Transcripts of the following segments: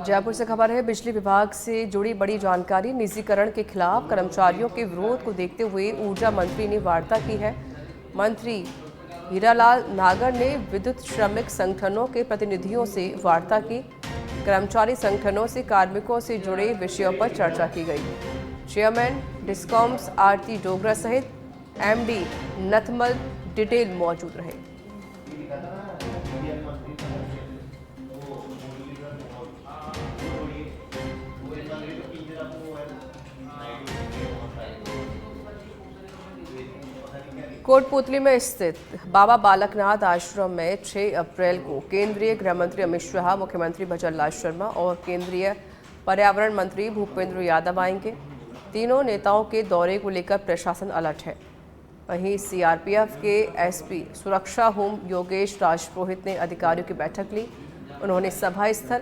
जयपुर से खबर है, बिजली विभाग से जुड़ी बड़ी जानकारी। निजीकरण के खिलाफ कर्मचारियों के विरोध को देखते हुए ऊर्जा मंत्री ने वार्ता की है। मंत्री हीरालाल नागर ने विद्युत श्रमिक संगठनों के प्रतिनिधियों से वार्ता की। कर्मचारी संगठनों से कार्मिकों से जुड़े विषयों पर चर्चा की गई। चेयरमैन डिस्कॉम्स आरती डोगरा सहित एमडी नथमल डिटेल मौजूद रहे। कोटपुतली में स्थित बाबा बालकनाथ आश्रम में 6 अप्रैल को केंद्रीय गृह मंत्री अमित शाह, मुख्यमंत्री भजनलाल शर्मा और केंद्रीय पर्यावरण मंत्री भूपेंद्र यादव आएंगे। तीनों नेताओं के दौरे को लेकर प्रशासन अलर्ट है। वहीं सीआरपीएफ के एसपी सुरक्षा होम योगेश राजपुरोहित ने अधिकारियों की बैठक ली। उन्होंने सभा स्थल,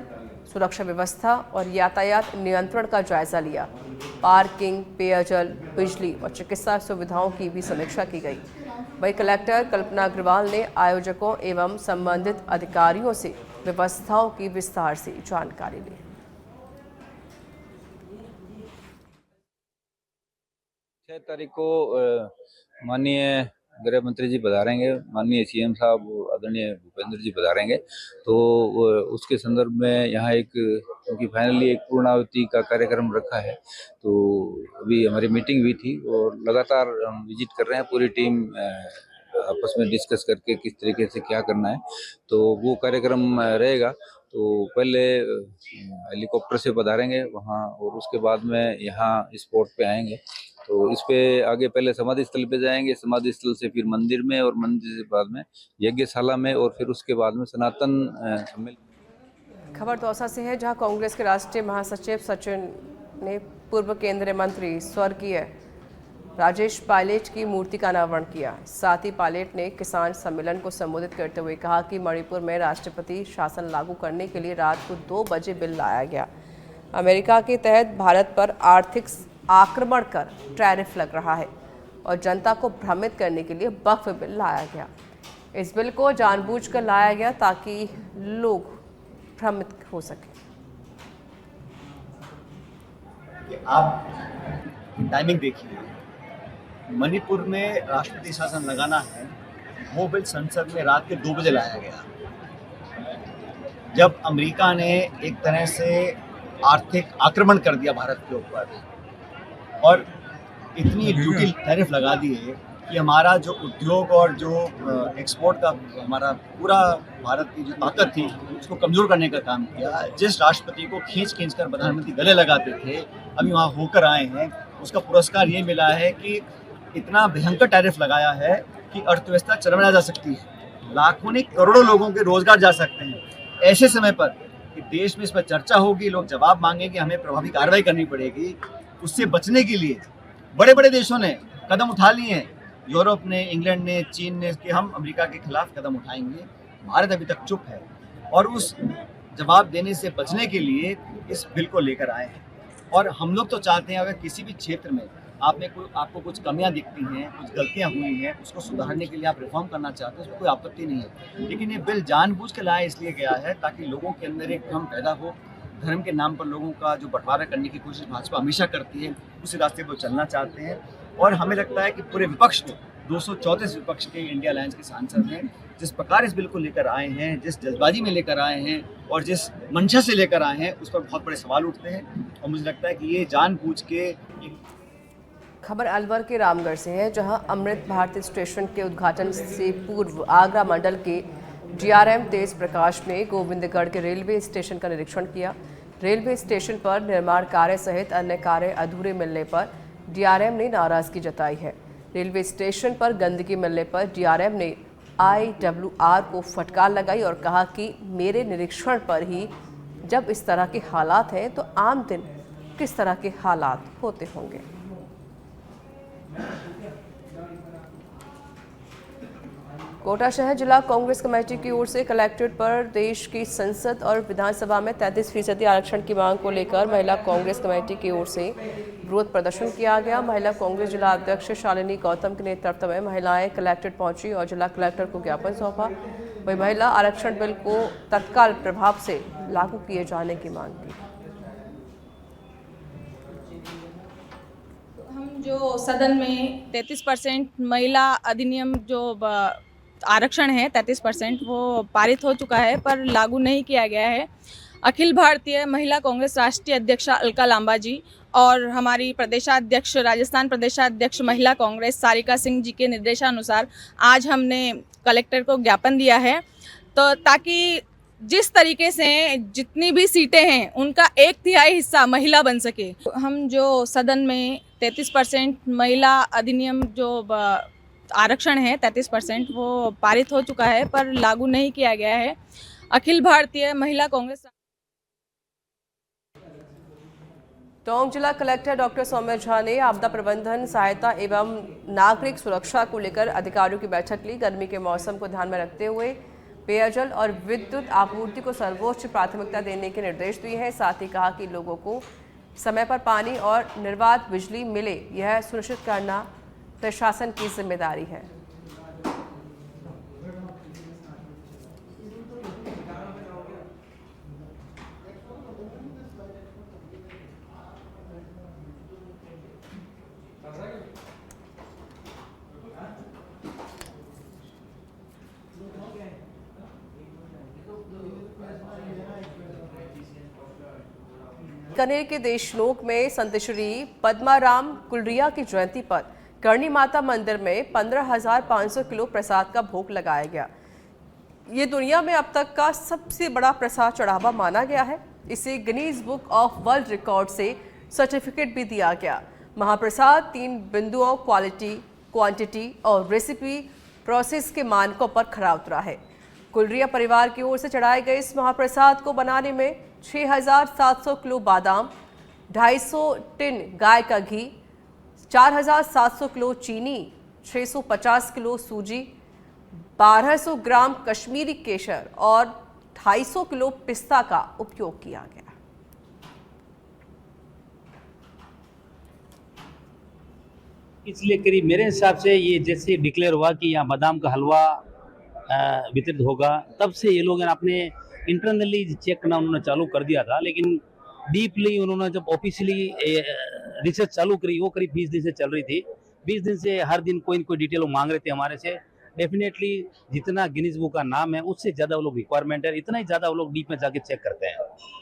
सुरक्षा व्यवस्था और यातायात नियंत्रण का जायजा लिया। पार्किंग, पेयजल, बिजली और चिकित्सा सुविधाओं की भी समीक्षा की गई। वहीं कलेक्टर कल्पना अग्रवाल ने आयोजकों एवं संबंधित अधिकारियों से व्यवस्थाओं की विस्तार से जानकारी ली। 6 तारीख को माननीय गृह मंत्री जी पधारेंगे, माननीय सीएम साहब आदरणीय भूपेंद्र जी पधारेंगे। तो उसके संदर्भ में यहाँ एक, क्योंकि फाइनली एक पूर्णाहुति का कार्यक्रम रखा है, तो अभी हमारी मीटिंग हुई थी और लगातार हम विजिट कर रहे हैं। पूरी टीम आपस में डिस्कस करके किस तरीके से क्या करना है, तो वो कार्यक्रम रहेगा। तो पहले हेलीकॉप्टर से पधारेंगे वहाँ और उसके बाद में यहाँ स्पॉट पे आएंगे। तो इस पे आगे पहले समाधि स्थल पे जाएंगे, समाधि स्थल से फिर मंदिर में और मंदिर से बाद में यज्ञशाला में और फिर उसके बाद में सनातन सम्मेलन। खबर दौसा से है, जहां कांग्रेस के राष्ट्रीय महासचिव सचिन ने पूर्व केंद्रीय मंत्री स्वर्गीय राजेश पायलट की मूर्ति का अनावरण किया। साथ ही पायलट ने किसान सम्मेलन को संबोधित करते हुए कहा कि मणिपुर में राष्ट्रपति शासन लागू करने के लिए रात को 2 बजे बिल लाया गया। अमेरिका के तहत भारत पर आर्थिक आक्रमण कर टैरिफ लग रहा है और जनता को भ्रमित करने के लिए वक्फ बिल लाया गया। इस बिल को जानबूझकर लाया गया ताकि लोग भ्रमित हो सके। आप टाइमिंग देखिए, मणिपुर में राष्ट्रपति शासन लगाना है, वो बिल संसद में रात के 2 बजे लाया गया। जब अमेरिका ने एक तरह से आर्थिक आक्रमण कर दिया भारत के ऊपर और इतनी ड्यूटी टैरिफ लगा दी है कि हमारा जो उद्योग और जो एक्सपोर्ट का हमारा पूरा भारत की जो ताकत थी उसको कमज़ोर करने का काम किया। जिस राष्ट्रपति को खींच कर प्रधानमंत्री गले लगाते थे, अभी वहाँ होकर आए हैं, उसका पुरस्कार ये मिला है कि इतना भयंकर टैरिफ लगाया है कि अर्थव्यवस्था चरमरा जा सकती है, लाखों नहीं करोड़ों लोगों के रोजगार जा सकते हैं। ऐसे समय पर कि देश में इस पर चर्चा होगी, लोग जवाब मांगेंगे, हमें प्रभावी कार्रवाई करनी पड़ेगी। उससे बचने के लिए बड़े बड़े देशों ने कदम उठा लिए हैं, यूरोप ने, इंग्लैंड ने, चीन ने, कि हम अमेरिका के खिलाफ कदम उठाएंगे। भारत अभी तक चुप है और उस जवाब देने से बचने के लिए इस बिल को लेकर आए हैं। और हम लोग तो चाहते हैं अगर किसी भी क्षेत्र में आपको कुछ कमियां दिखती हैं, कुछ गलतियां हुई हैं, उसको सुधारने के लिए आप रिफॉर्म करना चाहते हैं, उसमें कोई आपत्ति नहीं है। लेकिन ये बिल जानबूझ के लाया इसलिए गया है ताकि लोगों के अंदर एक भ्रम पैदा हो। धर्म के नाम पर लोगों का जो बंटवारा करने की कोशिश भाजपा हमेशा करती है, उसी रास्ते पर चलना चाहते हैं। और हमें लगता है कि पूरे विपक्ष को, 234 विपक्ष के इंडिया अलायंस के सांसद हैं, जिस प्रकार इस बिल को लेकर आए हैं, जिस जल्दबाजी में लेकर आए हैं और जिस मंशा से लेकर आए हैं, उस पर बहुत बड़े सवाल उठते हैं। और मुझे लगता है कि ये जानबूझ के। खबर अलवर के रामगढ़ से है, जहां अमृत भारती स्टेशन के उद्घाटन से पूर्व आगरा मंडल के डीआरएम तेज प्रकाश ने गोविंदगढ़ के रेलवे स्टेशन का निरीक्षण किया। रेलवे स्टेशन पर निर्माण कार्य सहित अन्य कार्य अधूरे मिलने पर डीआरएम ने नाराजगी जताई है। रेलवे स्टेशन पर गंदगी मिलने पर डीआरएम ने आईडब्ल्यूआर को फटकार लगाई और कहा कि मेरे निरीक्षण पर ही जब इस तरह के हालात हैं तो आम दिन किस तरह के हालात होते होंगे। कोटा शहर जिला कांग्रेस कमेटी की ओर से कलेक्ट्रेट पर देश की संसद और विधानसभा में 33% आरक्षण की मांग को लेकर महिला कांग्रेस कमेटी की ओर से विरोध प्रदर्शन किया गया। महिला कांग्रेस जिला अध्यक्ष शालिनी गौतम के नेतृत्व में महिलाएं कलेक्ट्रेट पहुंची और जिला कलेक्टर को ज्ञापन सौंपा। वही महिला आरक्षण बिल को तत्काल प्रभाव से लागू किए जाने की मांग की। हम जो सदन में 33% महिला अधिनियम जो आरक्षण है 33% वो पारित हो चुका है पर लागू नहीं किया गया है। अखिल भारतीय महिला कांग्रेस राष्ट्रीय अध्यक्षा अलका लांबा जी और हमारी प्रदेशाध्यक्ष राजस्थान प्रदेशाध्यक्ष महिला कांग्रेस सारिका सिंह जी के निर्देशानुसार आज हमने कलेक्टर को ज्ञापन दिया है, तो ताकि जिस तरीके से जितनी भी सीटें हैं उनका 1/3 हिस्सा महिला बन सके। हम जो सदन में 33% महिला अधिनियम जो आरक्षण है 33% वो पारित हो चुका है पर लागू नहीं किया गया है। अखिल भारतीय महिला कांग्रेस टोंक जिला कलेक्टर डॉक्टर सौम्या झा ने आपदा प्रबंधन सहायता एवं नागरिक सुरक्षा को लेकर अधिकारियों की बैठक ली। गर्मी के मौसम को ध्यान में रखते हुए पेयजल और विद्युत आपूर्ति को सर्वोच्च प्राथमिकता देने के निर्देश दिए हैं। साथ ही कहा कि लोगों को समय पर पानी और निर्बाध बिजली मिले, यह सुनिश्चित करना प्रशासन की जिम्मेदारी है। बीकानेर के देशनोक में संत श्री पद्माराम कुलरिया की जयंती पर करणी माता मंदिर में 15,500 किलो प्रसाद का भोग लगाया गया। ये दुनिया में अब तक का सबसे बड़ा प्रसाद चढ़ावा माना गया है। इसे Guinness book of world record से सर्टिफिकेट भी दिया गया। महाप्रसाद 3 बिंदुओं क्वालिटी, क्वांटिटी और रेसिपी प्रोसेस के मानकों पर खरा उतरा है। कुलरिया परिवार की ओर से चढ़ाए गए इस महाप्रसाद को बनाने में 6,700 किलो बादाम, 250 टिन गाय का घी, 4,700 किलो चीनी, 650 किलो सूजी, 1200 ग्राम कश्मीरी केसर और 250 किलो पिस्ता का उपयोग किया गया। इसलिए करीब मेरे हिसाब से ये जैसे डिक्लेयर हुआ कि यहाँ बादाम का हलवा वितरित होगा, तब से ये लोग अपने इंटरनली चेक करना उन्होंने चालू कर दिया था। लेकिन डीपली उन्होंने जब ऑफिशियली रिसर्च चालू करी, वो करीब 20 दिन से चल रही थी। 20 दिन से हर दिन कोई न कोई डिटेल वो मांग रहे थे हमारे से। डेफिनेटली जितना गिनीज बुक का नाम है उससे ज़्यादा वो लोग रिक्वायरमेंट है, इतना ही ज़्यादा वो लोग डीप में जाके चेक करते हैं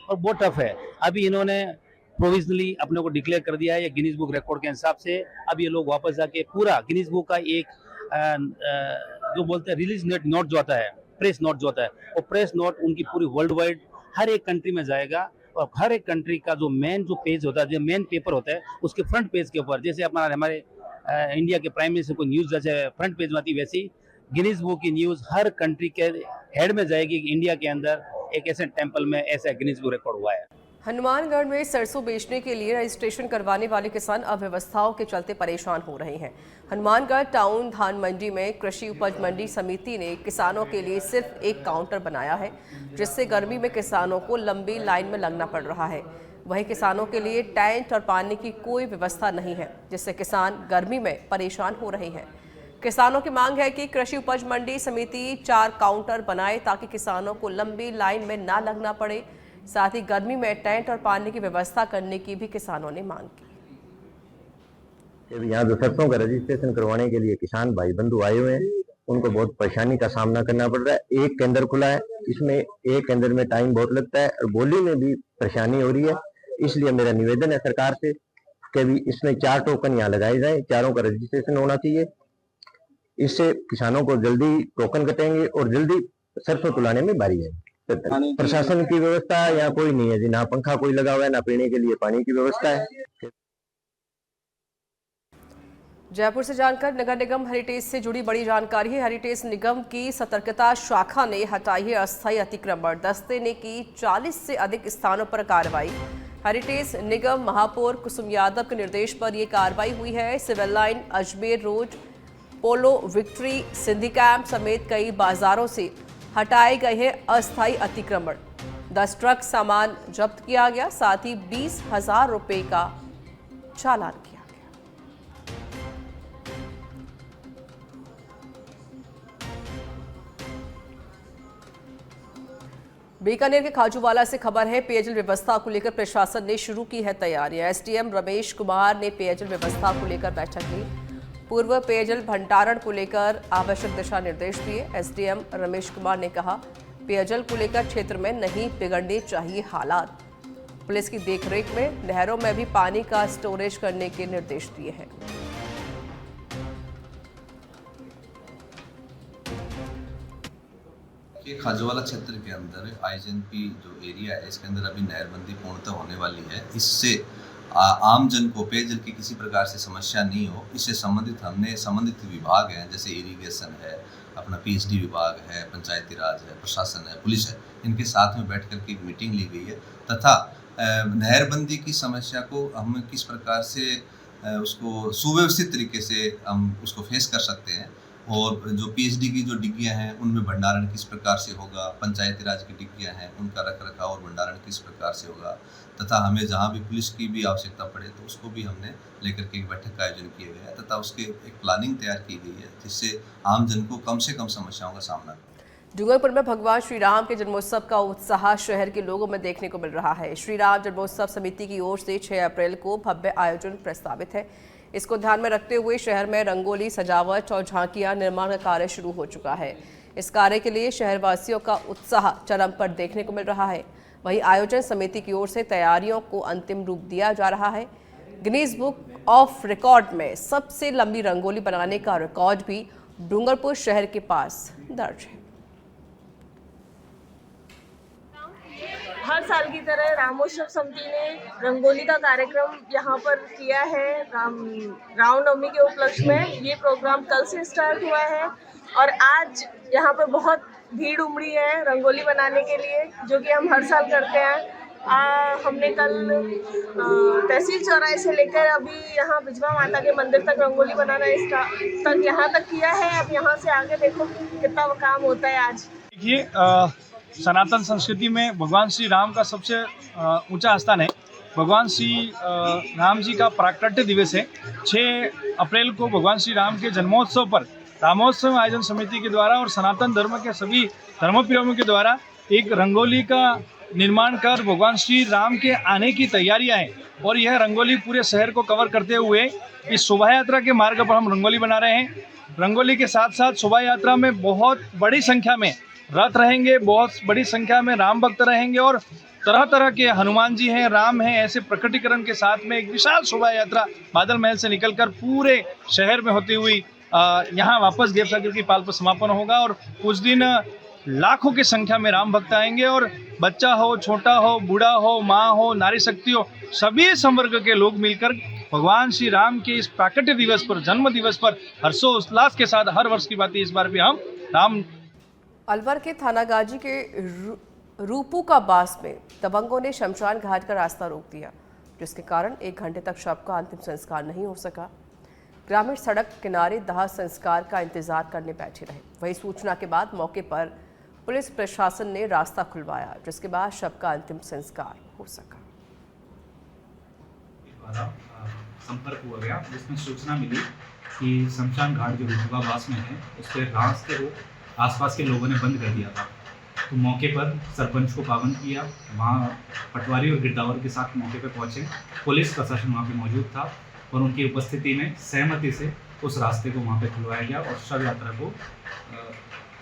और बहुत टफ है। अभी इन्होंने प्रोविजनली अपने को डिक्लेयर कर दिया है ये गिनीज बुक रिकॉर्ड के हिसाब से। अब ये लोग वापस जाके पूरा गिनीज बुक का एक जो बोलते हैं रिलीज नोट जो आता है, प्रेस नोट जो होता है, वो प्रेस नोट उनकी पूरी वर्ल्ड वाइड हर एक कंट्री में जाएगा और हर एक कंट्री का जो मेन जो पेज होता है, जो मेन पेपर होता है, उसके फ्रंट पेज के ऊपर जैसे हमारे इंडिया के प्राइम मिनिस्टर को न्यूज़ जैसे फ्रंट पेज में आती, वैसी गिनीज बुक की न्यूज़ हर कंट्री के हेड में जाएगी। इंडिया के अंदर एक ऐसे टेम्पल में ऐसा गिनीज बुक रिकॉर्ड हुआ है। हनुमानगढ़ में सरसों बेचने के लिए रजिस्ट्रेशन करवाने वाले किसान अव्यवस्थाओं के चलते परेशान हो रहे हैं। हनुमानगढ़ टाउन धान मंडी में कृषि उपज मंडी समिति ने किसानों के लिए सिर्फ एक काउंटर बनाया है, जिससे गर्मी में किसानों को लंबी लाइन में लगना पड़ रहा है। वहीं किसानों के लिए टेंट और पानी की कोई व्यवस्था नहीं है, जिससे किसान गर्मी में परेशान हो रहे हैं। किसानों की मांग है कि कृषि उपज मंडी समिति 4 काउंटर बनाए ताकि किसानों को लंबी लाइन में ना लगना पड़े। साथ ही गर्मी में टेंट और पानी की व्यवस्था करने की भी किसानों ने मांग की। यहाँ जो सरसों का रजिस्ट्रेशन करवाने के लिए किसान भाई बंधु आए हुए हैं, उनको बहुत परेशानी का सामना करना पड़ रहा है। एक केंद्र खुला है, इसमें एक केंद्र में टाइम बहुत लगता है और बोली में भी परेशानी हो रही है। इसलिए मेरा निवेदन है सरकार से कि भी इसमें 4 टोकन यहाँ लगाए जाए, चारों का रजिस्ट्रेशन होना चाहिए। इससे किसानों को जल्दी टोकन कटेंगे और जल्दी सरसों तुलाने में बारी है। प्रशासन की व्यवस्था यहाँ कोई नहीं है जी, ना पंखा कोई लगा हुआ है, ना पीने के लिए पानी की व्यवस्था है। जयपुर से जानकर नगर निगम हेरिटेज से जुड़ी बड़ी जानकारी है। हेरिटेज निगम की सतर्कता शाखा ने हटाई है अस्थायी अतिक्रमण। दस्ते ने की 40 से अधिक स्थानों पर कार्रवाई। हेरिटेज निगम महापौर कुसुम यादव के निर्देश पर यह कार्रवाई हुई है। सिविल लाइन, अजमेर रोड, पोलो विक्ट्री, सिंधी कैंप समेत कई बाजारों से हटाए गए हैं अस्थायी अतिक्रमण। 10 ट्रक सामान जब्त किया गया, साथ ही 20,000 रुपए का चालान किया। बीकानेर के खाजूवाला से खबर है, पेयजल व्यवस्था को लेकर प्रशासन ने शुरू की है तैयारियां। एसडीएम रमेश कुमार ने पेयजल व्यवस्था को लेकर बैठक ली। पूर्व पेयजल भंडारण को लेकर आवश्यक दिशा निर्देश दिए। एसडीएम रमेश कुमार ने कहा, पेयजल को लेकर क्षेत्र में नहीं बिगड़ने चाहिए हालात। पुलिस की देखरेख में नहरों में भी पानी का स्टोरेज करने के निर्देश दिए हैं। खाजूवाला क्षेत्र के अंदर आईजीएनपी जो एरिया है, इसके अंदर अभी नहरबंदी पूर्णतः होने वाली है। इससे आम जन को पेयजल की किसी प्रकार से समस्या नहीं हो, इससे संबंधित हमने संबंधित विभाग हैं, जैसे इरिगेशन है, अपना पीएचडी विभाग है, पंचायती राज है, प्रशासन है, पुलिस है, इनके साथ में बैठ करके एक मीटिंग ली गई है तथा नहरबंदी की समस्या को हम किस प्रकार से उसको सुव्यवस्थित तरीके से हम उसको फेस कर सकते हैं, और जो पीएचडी की जो डिग्गियां हैं उनमें भंडारण किस प्रकार से होगा, पंचायती राज की डिग्गियां हैं उनका रखरखाव और भंडारण किस प्रकार से होगा, तथा हमें जहां भी पुलिस की भी आवश्यकता पड़े तो उसको भी हमने लेकर के एक बैठक का आयोजन किया गया है तथा उसके एक प्लानिंग तैयार की गई है, जिससे आम जन को कम से कम समस्याओं का सामना। डूंगरपुर में भगवान श्री राम के जन्मोत्सव का उत्साह शहर के लोगों में देखने को मिल रहा है। श्री राम जन्मोत्सव समिति की ओर से 6 अप्रैल को भव्य आयोजन प्रस्तावित है। इसको ध्यान में रखते हुए शहर में रंगोली, सजावट और झांकियां निर्माण का कार्य शुरू हो चुका है। इस कार्य के लिए शहरवासियों का उत्साह चरम पर देखने को मिल रहा है। वहीं आयोजन समिति की ओर से तैयारियों को अंतिम रूप दिया जा रहा है। गिनीज बुक ऑफ रिकॉर्ड में सबसे लंबी रंगोली बनाने का रिकॉर्ड भी डूंगरपुर शहर के पास दर्ज है। हर साल की तरह रामोत्सव समिति ने रंगोली का कार्यक्रम यहाँ पर किया है। रामनवमी के उपलक्ष्य में ये प्रोग्राम कल से स्टार्ट हुआ है और आज यहाँ पर बहुत भीड़ उमड़ी है रंगोली बनाने के लिए, जो कि हम हर साल करते हैं। हमने कल तहसील चौराहे से लेकर अभी यहाँ बिजवा माता के मंदिर तक रंगोली बनाना यहाँ तक किया है। अब यहाँ से आगे देखो कितना काम होता है। आज देखिए, सनातन संस्कृति में भगवान श्री राम का सबसे ऊंचा स्थान है। भगवान श्री राम जी का प्राकट्य दिवस है। 6 अप्रैल को भगवान श्री राम के जन्मोत्सव पर रामोत्सव आयोजन समिति के द्वारा और सनातन धर्म के सभी धर्मप्रेमियों के द्वारा एक रंगोली का निर्माण कर भगवान श्री राम के आने की तैयारियां हैं और यह रंगोली पूरे शहर को कवर करते हुए इस शोभा यात्रा के मार्ग पर हम रंगोली बना रहे हैं। रंगोली के साथ साथ शोभा यात्रा में बहुत बड़ी संख्या में रथ रहेंगे, बहुत बड़ी संख्या में राम भक्त रहेंगे और तरह तरह के हनुमान जी हैं, राम हैं, ऐसे प्रकटीकरण के साथ में एक विशाल शोभा यात्रा बादल महल से निकलकर पूरे शहर में होती हुई यहाँ वापस देवसागर की पाल पर समापन होगा। और उस दिन लाखों की संख्या में राम भक्त आएंगे और बच्चा हो, छोटा हो, बूढ़ा हो, माँ हो, नारी शक्ति हो, सभी संवर्ग के लोग मिलकर भगवान श्री राम के इस प्राकट्य दिवस पर, जन्म दिवस पर हर्षोल्लास के साथ हर वर्ष की बात इस बार भी हम राम। अलवर के थानागाजी के रूपू का बास में दबंगों ने शमशान घाट का रास्ता रोक दिया, जिसके कारण 1 घंटे तक शव का अंतिम संस्कार नहीं हो सका। ग्रामीण सड़क किनारे दाह संस्कार का इंतजार करने बैठे रहे। वही सूचना के बाद मौके पर पुलिस प्रशासन ने रास्ता खुलवाया, जिसके बाद शव का अंतिम संस्कार हो सका। संपर्क हुआ गया जिसमें सूचना मिली कि शमशान घाट जो रूपू का बास में है उस पर रास्ते को आसपास के लोगों ने बंद कर दिया था। तो मौके पर सरपंच को पाबंद किया, वहाँ पटवारी और गिरदावर के साथ मौके पर पहुँचे। पुलिस प्रशासन वहाँ पे मौजूद था और उनकी उपस्थिति में सहमति से उस रास्ते को वहाँ पे खुलवाया गया और शव यात्रा को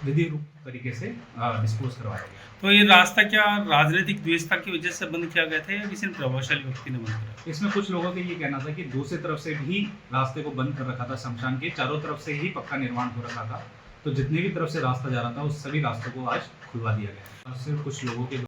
विधि रूप तरीके से डिस्पोज करवाया गया। तो ये रास्ता क्या राजनीतिक द्वेषता की वजह से बंद किया गया था या किसी प्रभावशाली व्यक्ति ने बंद किया? इसमें कुछ लोगों का ये कहना था कि दूसरी तरफ से भी रास्ते को बंद कर रखा था। शमशान के चारों तरफ से ही पक्का निर्माण हो रखा था, तो जितने भी तरफ से रास्ता जा रहा था उस सभी रास्तों को आज खुलवा दिया गया। और सिर्फ कुछ लोगों के